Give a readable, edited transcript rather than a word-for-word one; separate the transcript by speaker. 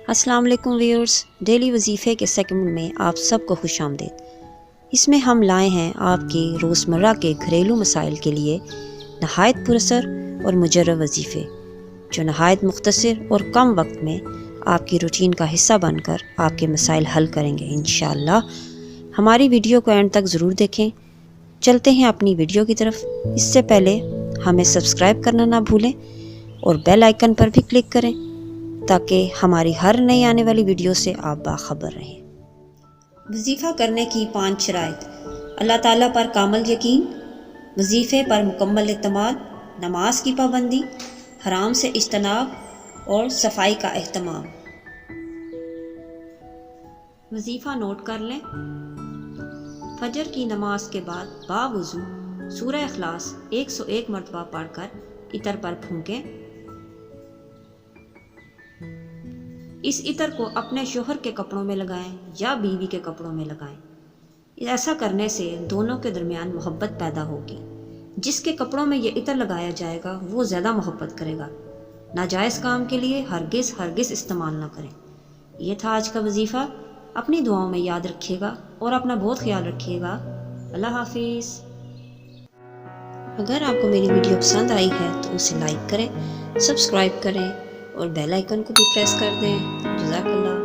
Speaker 1: अस्सलाम वालेकुम viewers, daily वजीफ़े के सेगमेंट में आप सबको खुश आमदीद। इसमें हम लाए हैं आपके रोज़मर्रा के घरेलू मसाइल के लिए नहायत पुरअसर और मुजर्रब वजीफ़े, जो नहायत मुख्तसर और कम वक्त में आपकी रूटीन का हिस्सा बनकर आपके मसाइल हल करेंगे इंशाअल्लाह। हमारी वीडियो को एंड तक ज़रूर देखें। चलते हैं अपनी वीडियो की तरफ। इससे पहले हमें सब्सक्राइब करना ना भूलें और बेल आइकन पर भी क्लिक करें ताकि हमारी हर नई आने वाली वीडियो से आप बाखबर रहें। वजीफ़ा करने की 5 शराइत: अल्लाह ताला पर कामल यकीन, वजीफ़े पर मुकम्मल एतमाद, नमाज की पाबंदी, हराम से इज्तनाब और सफाई का एहतमाम। वजीफ़ा नोट कर लें। फजर की नमाज के बाद बावुज़ू सूरह इखलास 101 मरतबा पढ़कर इतर पर फूंकें। इस इतर को अपने शोहर के कपड़ों में लगाएं या बीवी के कपड़ों में लगाएं। ऐसा करने से दोनों के दरमियान मोहब्बत पैदा होगी। जिसके कपड़ों में ये इतर लगाया जाएगा वो ज़्यादा मोहब्बत करेगा। नाजायज़ काम के लिए हरगिज़ इस्तेमाल ना करें। ये था आज का वजीफ़ा। अपनी दुआओं में याद रखिएगा और अपना बहुत ख्याल रखिएगा। अल्लाह हाफिज़। अगर आपको मेरी वीडियो पसंद आई है तो उसे लाइक करें, सब्सक्राइब करें और बेल आइकन को भी प्रेस कर दें। जज़ाकल्लाह।